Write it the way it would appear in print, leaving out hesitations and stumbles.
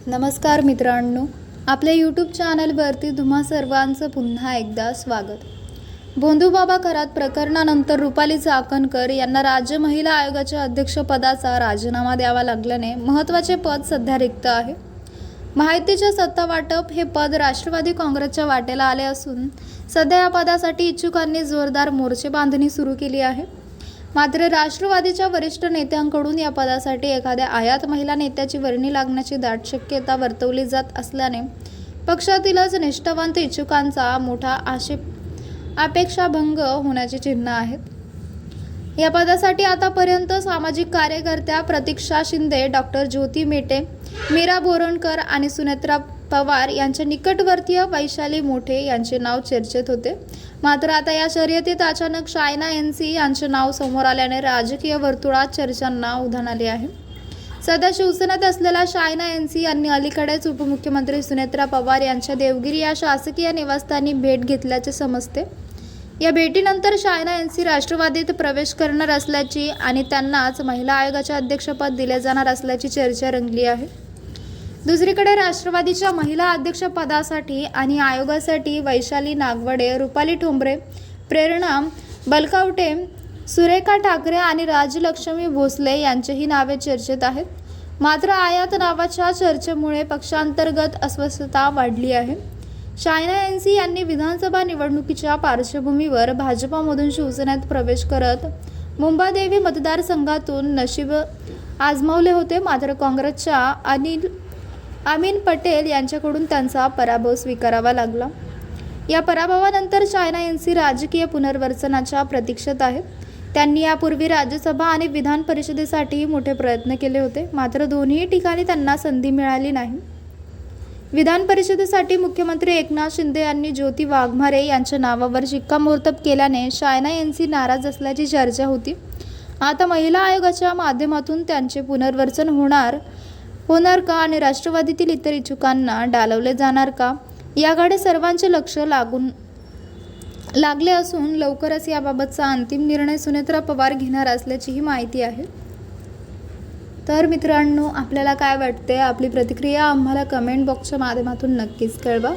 नमस्कार मित्रांनो, आपल्या यूट्यूब चॅनलवरती तुम्हा सर्वांचं पुन्हा एकदा स्वागत. भोंदूबाबा खरात प्रकरणानंतर रुपाली चाकणकर यांना राज्य महिला आयोगाच्या अध्यक्षपदाचा राजीनामा द्यावा लागल्याने महत्त्वाचे पद सध्या रिक्त आहे. माहितीचे सत्ता वाटप हे पद राष्ट्रवादी काँग्रेसच्या वाटेला आले असून सध्या या पदासाठी इच्छुकांनी जोरदार मोर्चे बांधणी सुरू केली आहे. मात्र राष्ट्रवादीच्या वरिष्ठ नेत्यांकडून या पदासाठी एखाद्या आयात महिला नेत्याची वर्णी लागण्याची दाट शक्यता वर्तवली जात असल्याने पक्षातीलच निष्ठावंत इच्छुकांचा मोठा अपेक्षाभंग होण्याची चिन्ह आहेत. या पदासाठी आतापर्यंत सामाजिक कार्यकर्त्या प्रतीक्षा शिंदे, डॉक्टर ज्योती मेटे, मीरा बोरणकर आणि सुनेत्रा पवार यांच्या निकटवर्तीय वैशाली मोठे यांचे नाव चर्चेत होते. मात्र आता या शर्यतीत अचानक शायना एनसी यांचे नाव समोर आल्याने राजकीय वर्तुळात चर्चांना उधाण आले आहे. सध्या शिवसेनेत असलेल्या शायना एनसी यांनी अलीकडेच उपमुख्यमंत्री सुनेत्रा पवार यांच्या देवगिरी या शासकीय निवासस्थानी भेट घेतल्याचे समजते. या भेटीनंतर शायना एनसी राष्ट्रवादीत प्रवेश करणार असल्याची आणि त्यांनाच महिला आयोगाचे अध्यक्षपद दिले जाणार असल्याची चर्चा रंगली आहे. दुसरीकडे राष्ट्रवादीच्या महिला अध्यक्षपदासाठी आणि आयोगासाठी वैशाली नागवडे, रुपाली ठोंबरे, प्रेरणा बलकावटे, सुरेखा ठाकरे आणि राजलक्ष्मी भोसले यांचीही नावे चर्चेत आहेत. मात्र आयात नावाच्या चर्चेमुळे पक्षांतर्गत अस्वस्थता वाढली आहे. शायना एनसी यांनी विधानसभा निवडणुकीच्या पार्श्वभूमीवर भाजपामधून शिवसेनेत प्रवेश करत मुंबादेवी मतदारसंघातून नशीब आजमावले होते. मात्र काँग्रेसच्या अमीन पटेल यांच्याकडून त्यांचा पराभव स्वीकारावा लागला. या पराभवानंतर शायना एनसी राजकीय पुनर्वसनाच्या प्रतीक्षेत आहेत. त्यांनी यापूर्वी राज्यसभा आणि विधान परिषदेसाठीही मोठे प्रयत्न केले होते. मात्र दोन्ही ठिकाणी त्यांना संधी मिळाली नाही. विधान परिषदेसाठी मुख्यमंत्री एकनाथ शिंदे यांनी ज्योती वाघमारे यांच्या नावावर शिक्कामोर्तब केल्याने शायना एनसी नाराज असल्याची चर्चा होती. आता महिला आयोगाच्या माध्यमातून त्यांचे पुनर्वसन होणार का आणि राष्ट्रवादीतील इतर इच्छुकांना डावलले जाणार का याकडे सर्वांचे लक्ष लागले असून लवकरच याबाबतचा अंतिम निर्णय सुनेत्रा पवार घेणार असल्याचीही माहिती आहे. तर मित्रांनो, आपल्याला काय वाटते? आपली प्रतिक्रिया आम्हाला कमेंट बॉक्सच्या माध्यमातून नक्कीच कळवा.